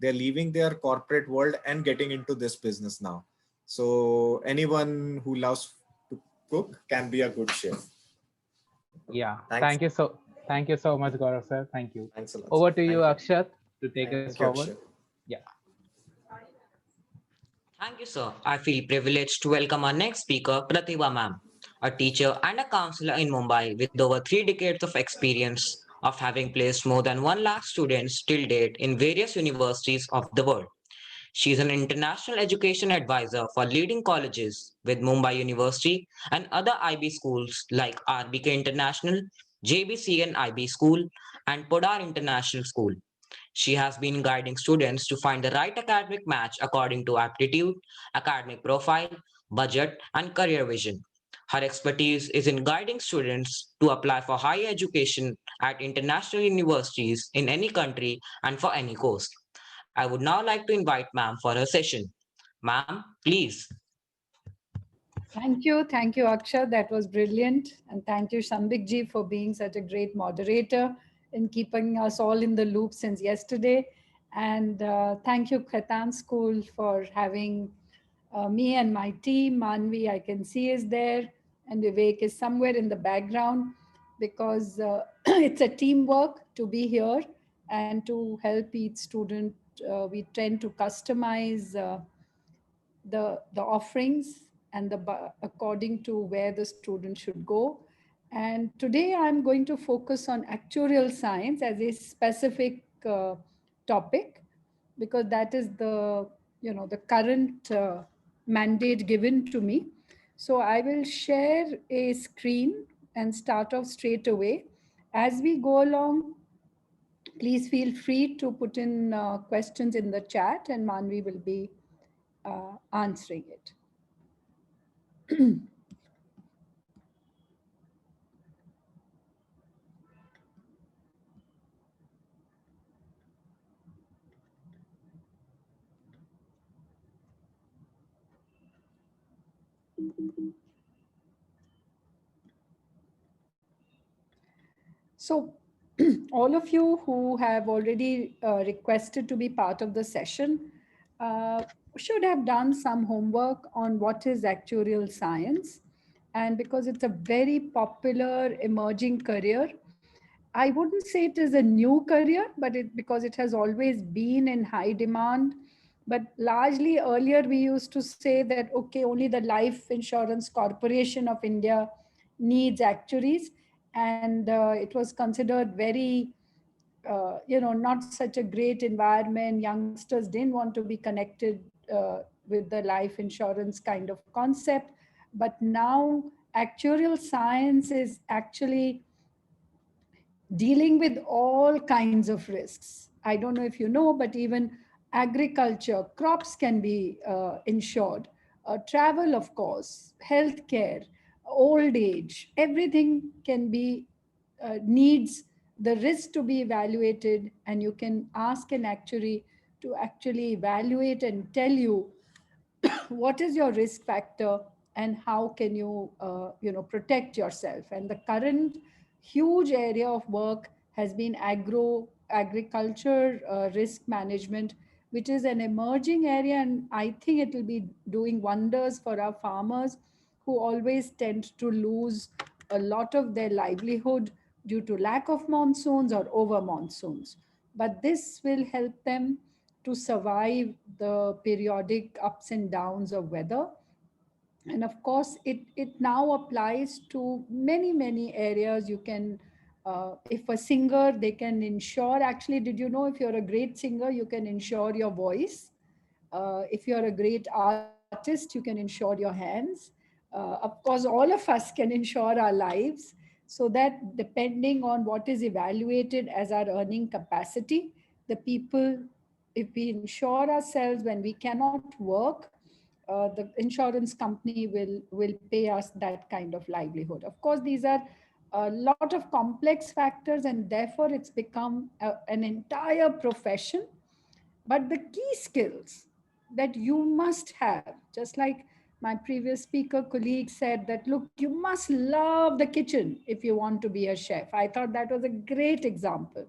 They're leaving their corporate world and getting into this business now. So anyone who loves to cook can be a good chef. Yeah, Thanks. thank you so much, Gaurav sir. Thank you. Thanks a lot, sir. Over to you, Thank you. Akshat, to take us Thank you, forward. Akshay. Yeah. Thank you, sir. I feel privileged to welcome our next speaker, Pratibha ma'am, a teacher and a counselor in Mumbai with over 3 decades of experience of having placed more than 1 lakh students till date in various universities of the world. She is an international education advisor for leading colleges with Mumbai University and other IB schools like RBK International, JBCN IB School, and Podar International School. She has been guiding students to find the right academic match according to aptitude, academic profile, budget, and career vision. Her expertise is in guiding students to apply for higher education at international universities in any country and for any course. I would now like to invite ma'am for her session. Ma'am, please. Thank you, Akshay. That was brilliant. And thank you, Shambik ji, for being such a great moderator and keeping us all in the loop since yesterday. And thank you, Khaitan School, for having me and my team. Manvi, I can see, is there, and Vivek is somewhere in the background because it's a teamwork to be here and to help each student. We tend to customize. The offerings and according to where the student should go. And today I'm going to focus on actuarial science as a specific topic because that is the current mandate given to me. So I will share a screen and start off straight away. As we go along, please feel free to put in questions in the chat and Manvi will be answering it. So all of you who have already requested to be part of the session uh, should have done some homework on what is actuarial science. And because it's a very popular emerging career, I wouldn't say it is a new career, but because it has always been in high demand. But largely earlier we used to say that, okay, only the Life Insurance Corporation of India needs actuaries. And it was considered very, not such a great environment. Youngsters didn't want to be connected with the life insurance kind of concept. But now actuarial science is actually dealing with all kinds of risks. I don't know if you know, but even agriculture, crops can be insured, travel, of course, healthcare, old age, everything can be needs the risk to be evaluated, and you can ask an actuary to actually evaluate and tell you what is your risk factor and how can you protect yourself. And the current huge area of work has been agriculture risk management, which is an emerging area, and I think it will be doing wonders for our farmers who always tend to lose a lot of their livelihood due to lack of monsoons or over monsoons. But this will help them to survive the periodic ups and downs of weather. And of course, it now applies to many areas. You can, if a singer, they can insure. Actually, did you know if you're a great singer, you can insure your voice? If you're a great artist, you can insure your hands. Of course, all of us can insure our lives, so that depending on what is evaluated as our earning capacity, the people, if we insure ourselves when we cannot work, the insurance company will pay us that kind of livelihood. Of course, these are a lot of complex factors, and therefore it's become an entire profession. But the key skills that you must have, just like my previous speaker colleague said, that look, you must love the kitchen if you want to be a chef. I thought that was a great example.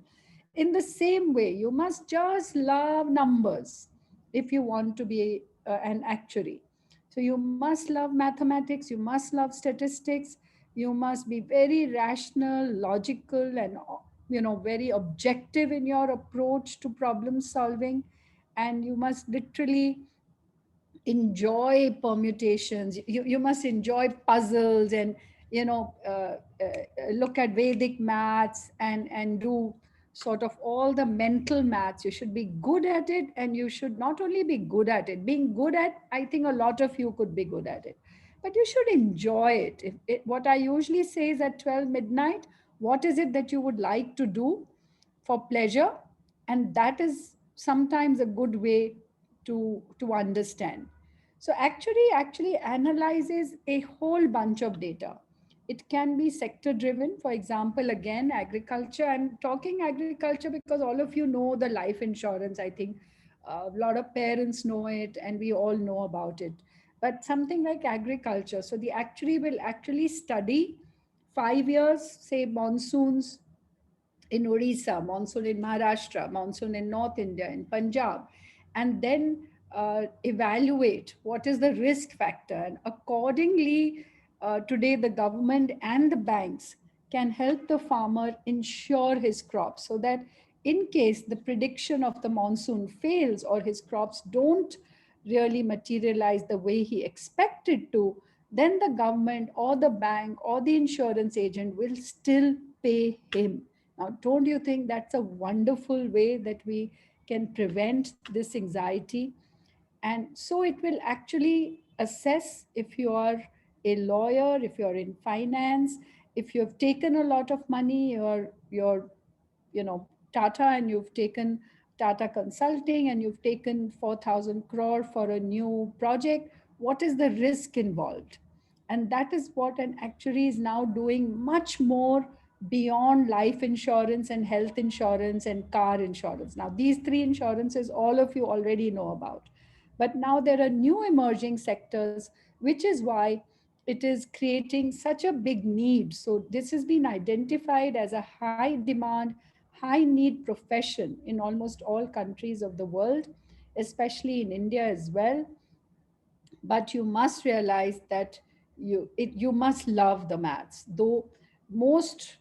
in the same way, you must just love numbers if you want to be an actuary. So you must love mathematics, you must love statistics, you must be very rational, logical, and very objective in your approach to problem solving. And you must literally enjoy permutations. You must enjoy puzzles, and look at Vedic maths and do sort of all the mental maths. You should be good at it, and you should not only be good at it. Being good at, I think a lot of you could be good at it, but you should enjoy it. What I usually say is at 12 midnight, what is it that you would like to do for pleasure? And that is sometimes a good way to understand. So actually analyzes a whole bunch of data. It can be sector driven. For example, again, agriculture. I'm talking agriculture because all of you know the life insurance. I think a lot of parents know it and we all know about it. But something like agriculture. So the actuary will actually study 5 years, say monsoons in Odisha, monsoon in Maharashtra, monsoon in North India, in Punjab, and then evaluate what is the risk factor. And accordingly, today the government and the banks can help the farmer insure his crops so that in case the prediction of the monsoon fails or his crops don't really materialize the way he expected to, then the government or the bank or the insurance agent will still pay him. Now, don't you think that's a wonderful way that we can prevent this anxiety? And so it will actually assess if you are a lawyer, if you're in finance, if you have taken a lot of money, you're Tata, and you've taken Tata Consulting and you've taken 4,000 crore for a new project. What is the risk involved? And that is what an actuary is now doing, much more beyond life insurance and health insurance and car insurance. Now, these three insurances, all of you already know about. But now there are new emerging sectors, which is why it is creating such a big need. So this has been identified as a high demand, high need profession in almost all countries of the world, especially in India as well. But you must realize that you must love the maths, though most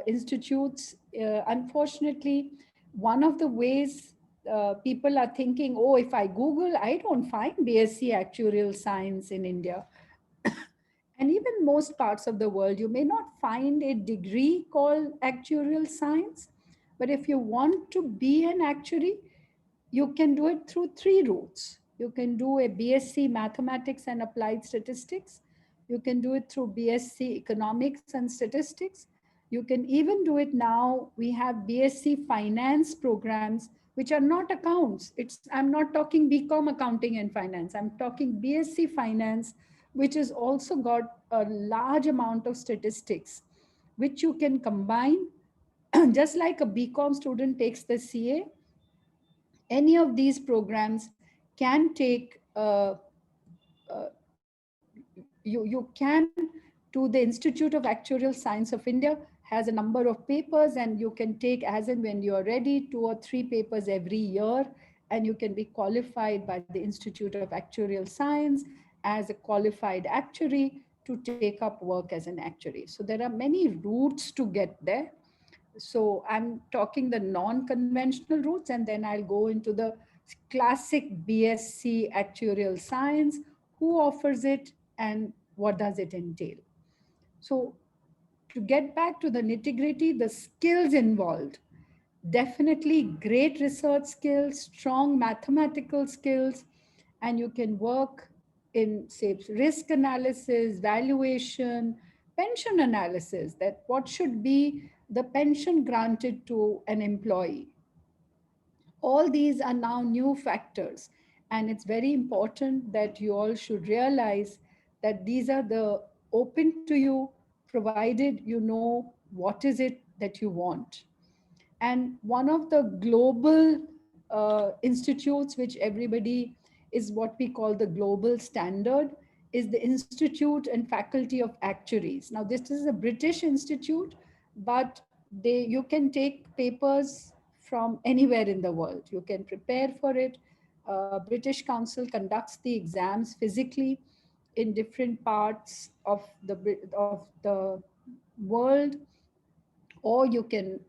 institutes, unfortunately, one of the ways people are thinking, oh, if I Google, I don't find BSc actuarial science in India. And even most parts of the world, you may not find a degree called actuarial science. But if you want to be an actuary, you can do it through three routes. You can do a BSc Mathematics and Applied Statistics. You can do it through BSc Economics and Statistics. You can even do it now. We have BSc Finance programs, which are not accounts. I'm not talking BCom Accounting and Finance. I'm talking BSc Finance, which has also got a large amount of statistics, which you can combine. Just like a BCom student takes the CA, any of these programs can take you can to the Institute of Actuarial Science of India has a number of papers, and you can take as and when you are ready 2 or 3 papers every year, and you can be qualified by the Institute of Actuarial Science as a qualified actuary to take up work as an actuary. So there are many routes to get there. So I'm talking the non-conventional routes, and then I'll go into the classic BSc actuarial science, who offers it and what does it entail. So to get back to the nitty-gritty, the skills involved, definitely great research skills, strong mathematical skills, and you can work in, say, risk analysis, valuation, pension analysis, that what should be the pension granted to an employee. All these are now new factors, and it's very important that you all should realize that these are the open to you, provided you know what is it that you want. And one of the global institutes, which everybody is what we call the global standard, is the Institute and Faculty of Actuaries. Now, this is a British institute, but you can take papers from anywhere in the world. You can prepare for it. British Council conducts the exams physically in different parts of the world, or you can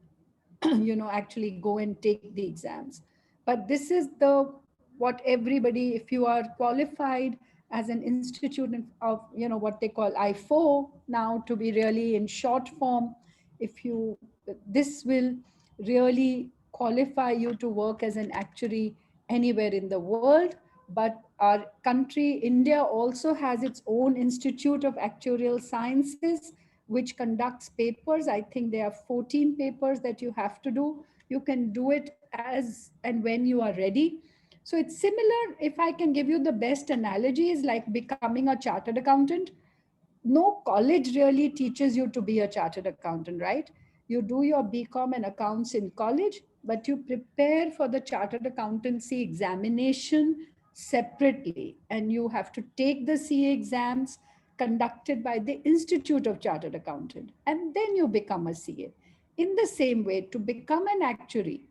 actually go and take the exams. But this is the what everybody, if you are qualified as an institute of what they call I4 now, to be really in short form, if you this will really qualify you to work as an actuary anywhere in the world. But our country, India, also has its own Institute of Actuarial Sciences, which conducts papers. I think there are 14 papers that you have to do. You can do it as and when you are ready. So it's similar, if I can give you the best analogy, is like becoming a chartered accountant. No college really teaches you to be a chartered accountant, right? You do your BCom and accounts in college, but you prepare for the chartered accountancy examination separately. And you have to take the CA exams conducted by the Institute of Chartered Accountant, and then you become a CA. In the same way, to become an actuary,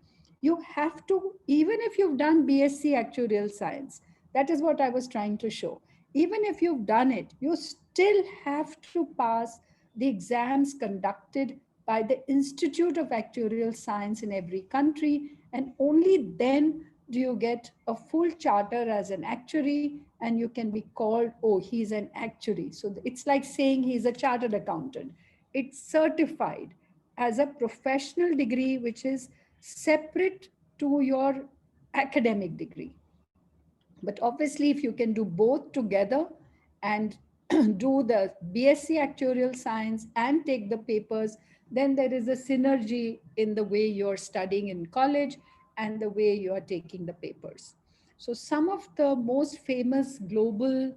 you have to, even if you've done BSc Actuarial Science, that is what I was trying to show. Even if you've done it, you still have to pass the exams conducted by the Institute of Actuarial Science in every country, and only then do you get a full charter as an actuary, and you can be called, oh, he's an actuary. So it's like saying he's a chartered accountant. It's certified as a professional degree, which is separate to your academic degree. But obviously, if you can do both together and do the BSc Actuarial Science and take the papers, then there is a synergy in the way you're studying in college and the way you are taking the papers. So some of the most famous global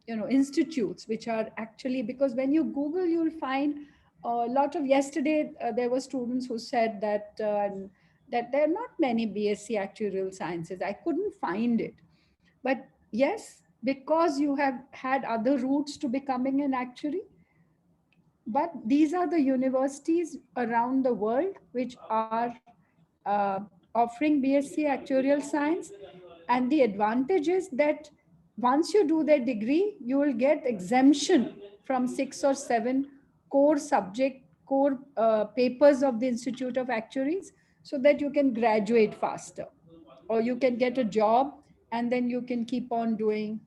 institutes, which are actually, because when you Google, you'll find a lot of, yesterday there were students who said that there are not many BSc Actuarial Sciences. I couldn't find it. But yes, because you have had other routes to becoming an actuary. But these are the universities around the world which are uh, offering BSc Actuarial Science. And the advantage is that once you do that degree, you will get exemption from 6 or 7 core papers of the Institute of Actuaries, so that you can graduate faster, or you can get a job and then you can keep on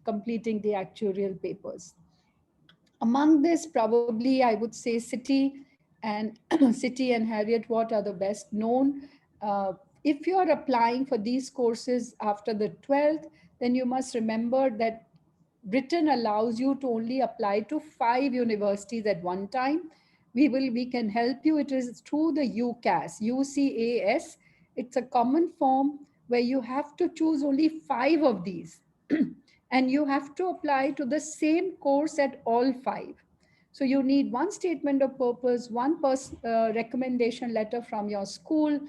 completing the actuarial papers. Among this, probably I would say City and City and Harriet Watt are the best known. If you are applying for these courses after the 12th, then you must remember that Britain allows you to only apply to 5 universities at one time. We can help you. It is through the UCAS, UCAS. It's a common form where you have to choose only 5 of these. And you have to apply to the same course at all 5. So you need one statement of purpose, one recommendation letter from your school,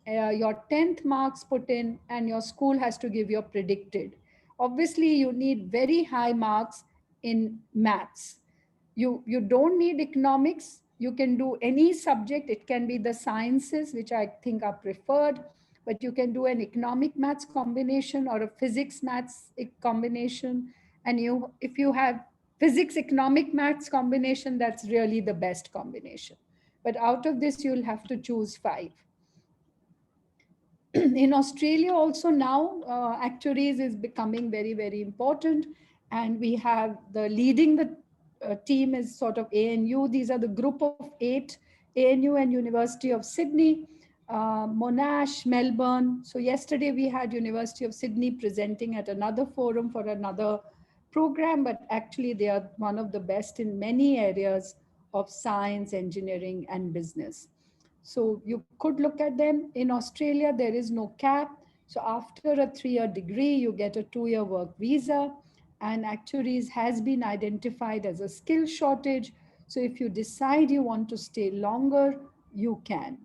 your 10th marks put in, and your school has to give your predicted. Obviously, you need very high marks in maths. You don't need economics. You can do any subject. It can be the sciences, which I think are preferred, but you can do an economic maths combination or a physics maths combination. And if you have physics economic maths combination, that's really the best combination. But out of this, you'll have to choose 5. In Australia also now, actuaries is becoming very, very important. And we have leading the team is sort of ANU. These are the group of 8, ANU and University of Sydney, Monash, Melbourne. So yesterday we had University of Sydney presenting at another forum for another program, but actually they are one of the best in many areas of science, engineering, and business. So you could look at them. In Australia, there is no cap. So after a 3-year degree, you get a 2-year work visa, and actuaries has been identified as a skill shortage. So if you decide you want to stay longer, you can.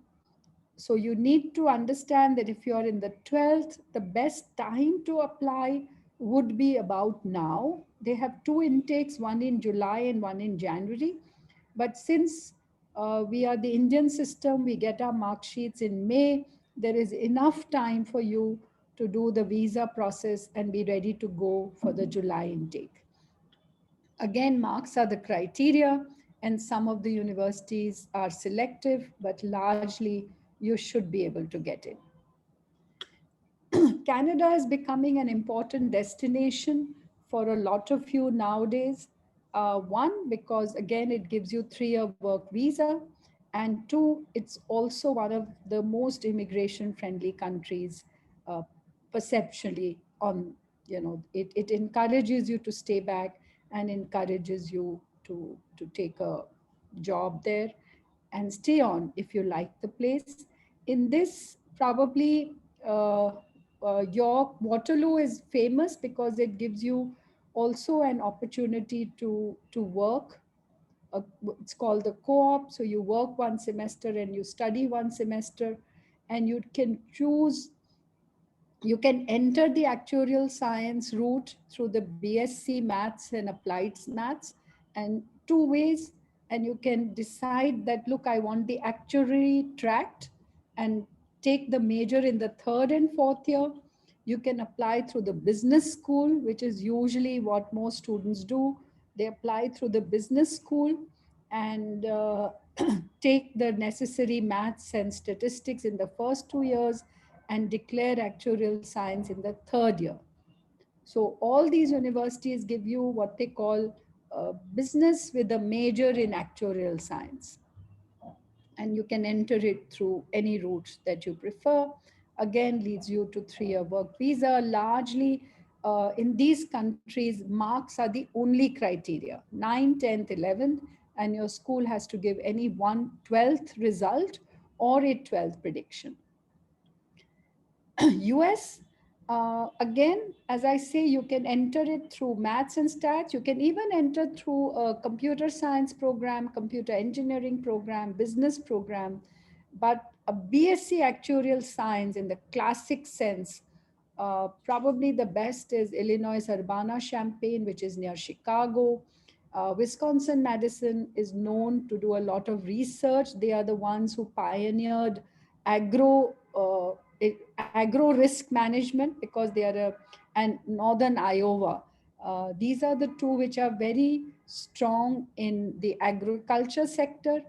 So you need to understand that if you're in the 12th, the best time to apply would be about now. They have 2 intakes, one in July and one in January. But since we are the Indian system, we get our mark sheets in May. there is enough time for you to do the visa process and be ready to go for the July intake. Again, marks are the criteria, and some of the universities are selective, but largely you should be able to get in. Canada is becoming an important destination for a lot of you nowadays. One, because again, it gives you 3-year work visa. And two, it's also one of the most immigration friendly countries uh, perceptually on, it encourages you to stay back and encourages you to take a job there and stay on if you like the place. In this, probably York Waterloo is famous because it gives you also an opportunity to work. It's called the co-op. So you work one semester and you study one semester, and you can choose, you can enter the actuarial science route through the BSc Maths and Applied Maths, and two ways. And you can decide that, look, I want the actuary tract and take the major in the 3rd and 4th year. You can apply through the business school, which is usually what most students do. They apply through the business school and take the necessary maths and statistics in the first 2 years and declare actuarial science in the 3rd year. So all these universities give you what they call business with a major in actuarial science. And you can enter it through any route that you prefer. Again, leads you to 3-year work visa. Largely in these countries, marks are the only criteria, 9, 10th, 11th, and your school has to give any one 12th result or a 12th prediction. US, again, as I say, you can enter it through maths and stats. You can even enter through a computer science program, computer engineering program, business program. But a BSc actuarial science in the classic sense, probably the best is Illinois Urbana-Champaign, which is near Chicago. Wisconsin-Madison is known to do a lot of research. They are the ones who pioneered agro agro risk management because they are and Northern Iowa. These are the two which are very strong in the agriculture sector.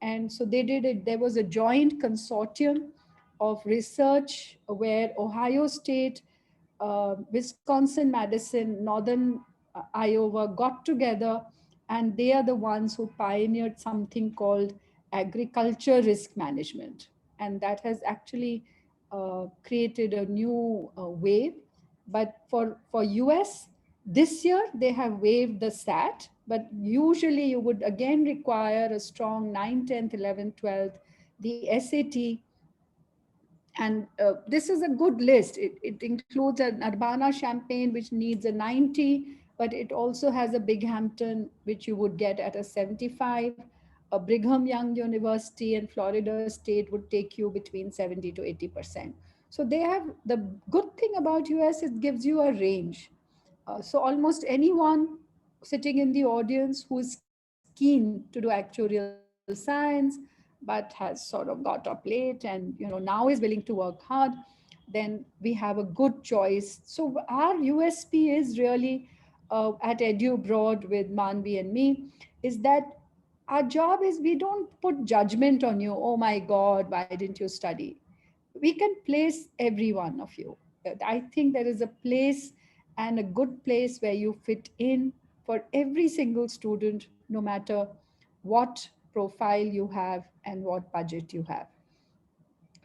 And so they did it. There was a joint consortium of research where Ohio State, Wisconsin, Madison, Northern Iowa got together, and they are the ones who pioneered something called agriculture risk management. And that has actually created a new wave. But for US, this year they have waived the SAT, but usually you would again require a strong 9, 10th, 11th, 12th, the SAT. And this is a good list. It includes an Urbana-Champaign, which needs a 90, but it also has a Binghamton, which you would get at a 75. A Brigham Young University and Florida State would take you between 70 to 80%. So they have, the good thing about US, it gives you a range. So almost anyone sitting in the audience who is keen to do actuarial science, but has sort of got up late and now is willing to work hard, then we have a good choice. So our USP is really at EduBroad with Manvi and me, is that our job is we don't put judgment on you. Oh my God, why didn't you study? We can place every one of you. I think there is a place and a good place where you fit in for every single student, no matter what profile you have and what budget you have.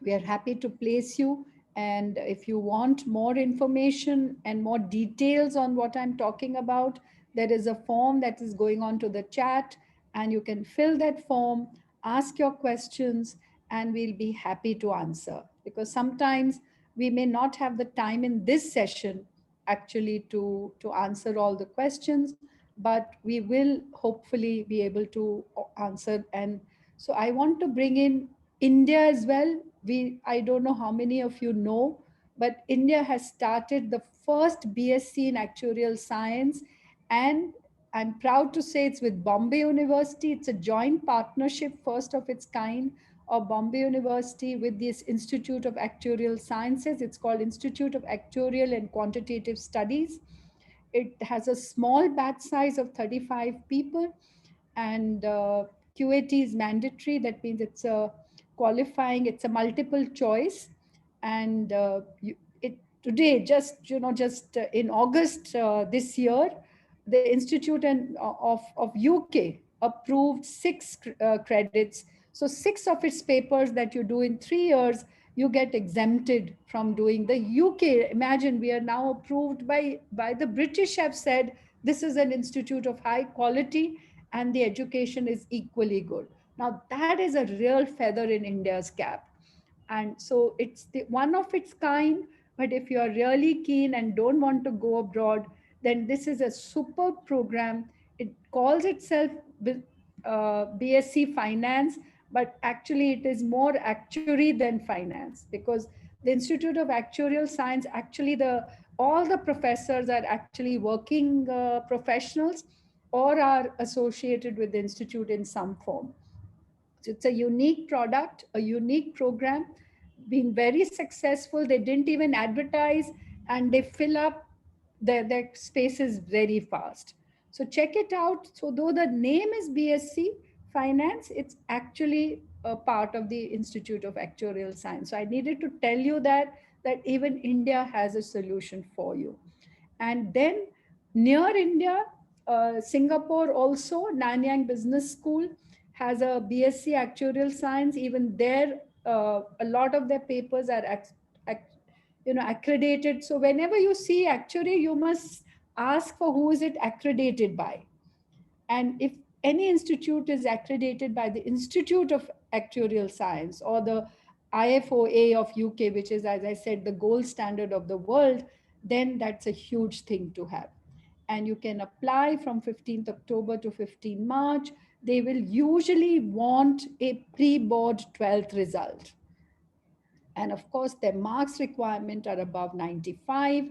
We are happy to place you. And if you want more information and more details on what I'm talking about, there is a form that is going on to the chat, and you can fill that form, ask your questions, and we'll be happy to answer. Because sometimes we may not have the time in this session actually to answer all the questions, but we will hopefully be able to answer. And so I want to bring in India as well. I don't know how many of you know, but India has started the first BSc in actuarial science, and I'm proud to say it's with Bombay University. It's a joint partnership, first of its kind, of Bombay University with this Institute of Actuarial Sciences. It's called Institute of Actuarial and Quantitative Studies. It has a small batch size of 35 people, and QAT is mandatory. That means it's a qualifying, it's a multiple choice. And today, just in August this year, the Institute of UK approved 6 credits. So 6 of its papers that you do in 3 years, you get exempted from doing the UK. Imagine, we are now approved by the British have said this is an institute of high quality and the education is equally good. Now that is a real feather in India's cap. And so it's the one of its kind. But if you are really keen and don't want to go abroad, then this is a super program. It calls itself BSc Finance, but actually it is more actuary than finance, because the Institute of Actuarial Science, actually all the professors are actually working professionals or are associated with the institute in some form. So it's a unique product, a unique program, been very successful. They didn't even advertise, and they fill up their spaces very fast. So check it out. So though the name is BSc Finance, it's actually a part of the Institute of Actuarial Science. So I needed to tell you that even India has a solution for you. And then near India, Singapore also, Nanyang Business School has a BSc Actuarial Science. Even there, a lot of their papers are accredited. So whenever you see actuary, you must ask for who is it accredited by. And if any institute is accredited by the Institute of Actuarial Science or the IFOA of UK, which is, as I said, the gold standard of the world, then that's a huge thing to have. And you can apply from 15th October to 15 March. They will usually want a pre-board 12th result. And of course, their marks requirement are above 95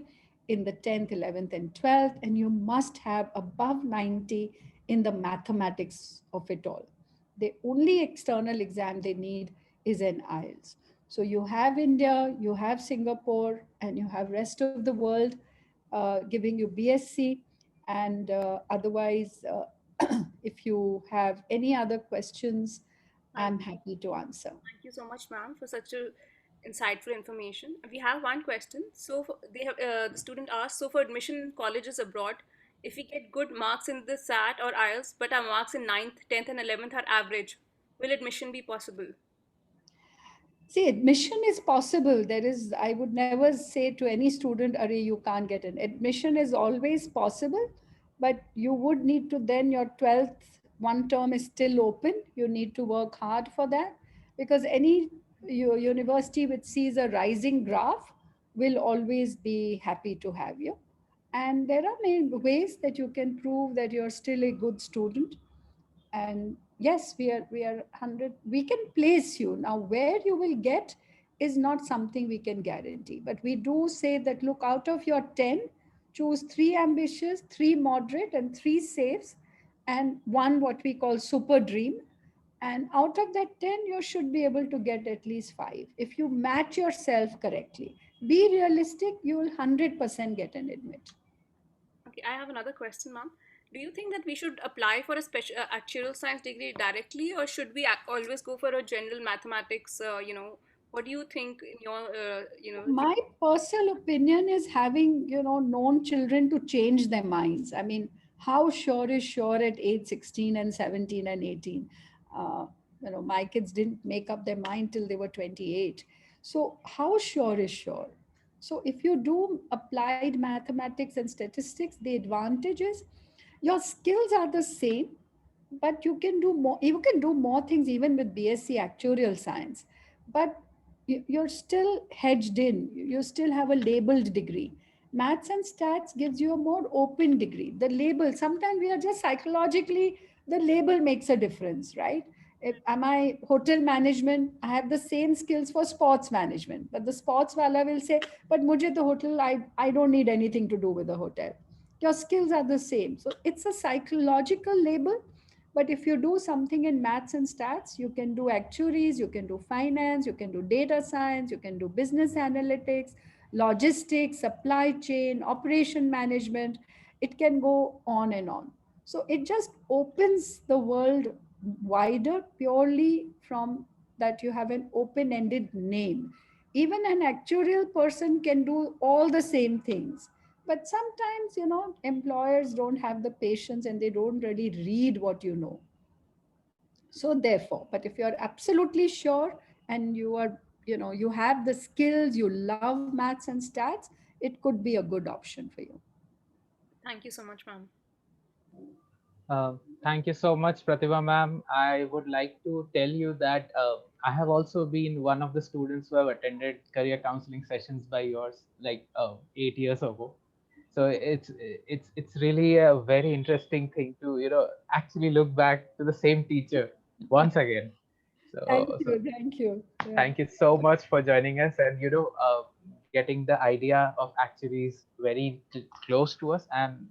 in the 10th, 11th, and 12th. And you must have above 90 in the mathematics of it all. The only external exam they need is an IELTS. So you have India, you have Singapore, and you have rest of the world giving you BSc. And otherwise, if you have any other questions, I'm happy to answer. Thank you so much, ma'am, for such a insightful information. We have one question. So the student asked, so for admission in colleges abroad, if we get good marks in the SAT or IELTS, but our marks in 9th, 10th, and 11th are average, will admission be possible? See, admission is possible. I would never say to any student, Arey, you can't get in. Admission is always possible, but you would need to then, your 12th one term is still open. You need to work hard for that, because any university which sees a rising graph will always be happy to have you. And there are many ways that you can prove that you're still a good student. And yes, we are 100, we can place you. Now, where you will get is not something we can guarantee, but we do say that, look, out of your 10, choose 3 ambitious, 3 moderate, and 3 safes, and 1 what we call super dream. And out of that 10, you should be able to get at least 5. If you match yourself correctly, be realistic, you will 100% get an admit. Okay, I have another question, ma'am. Do you think that we should apply for a special actuarial science degree directly, or should we always go for a general mathematics? What do you think in your, My personal opinion is having, known children to change their minds. I mean, how sure is sure at age 16 and 17 and 18? My kids didn't make up their mind till they were 28. So how sure is sure? So if you do applied mathematics and statistics, the advantage is your skills are the same, but you can do more. You can do more things even with BSc Actuarial Science, but you're still hedged in. You still have a labeled degree. Maths and stats gives you a more open degree. The label, sometimes we are just psychologically, the label makes a difference, right? Am I hotel management? I have the same skills for sports management, but the sports wala will say, but mujhe the hotel, I don't need anything to do with the hotel. Your skills are the same. So it's a psychological label, But if you do something in maths and stats, you can do actuaries, you can do finance, you can do data science, you can do business analytics, logistics, supply chain, operation management. It can go on and on. So it just opens the world wider purely from that you have an open-ended name. Even an actuarial person can do all the same things. But sometimes, employers don't have the patience and they don't really read what you know. So therefore, but if you're absolutely sure and you are, you have the skills, you love maths and stats, it could be a good option for you. Thank you so much, ma'am. Thank you so much, Pratibha ma'am. I would like to tell you that I have also been one of the students who have attended career counseling sessions by yours, like 8 years ago. So it's really a very interesting thing to actually look back to the same teacher once again. Thank So you. Thank you. Yeah. thank you so much for joining us and getting the idea of actuaries very close to us and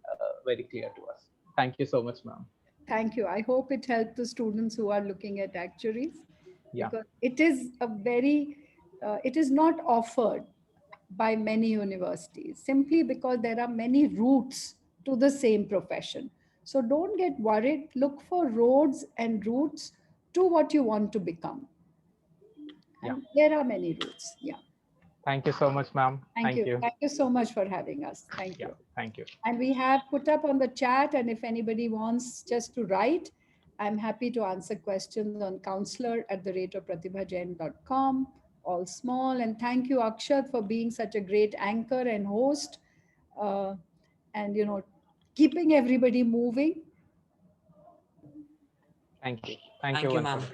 very clear to us. Thank you so much, ma'am. Thank you. I hope it helped the students who are looking at actuaries, Yeah. because it is it is not offered by many universities simply because there are many routes to the same profession. So don't get worried. Look for roads and routes to what you want to become. Yeah. And there are many routes. Yeah. Thank you so much, ma'am. Thank Thank you. you. Thank you so much for having us. Thank Yeah. you. Thank you. And we have put up on the chat, and if anybody wants just to write, I'm happy to answer questions on counselor@pratibhajain.com, all small. And thank you, Akshat, for being such a great anchor and host, uh, and keeping everybody moving. Thank you. Thank Thank you you, once ma'am. again.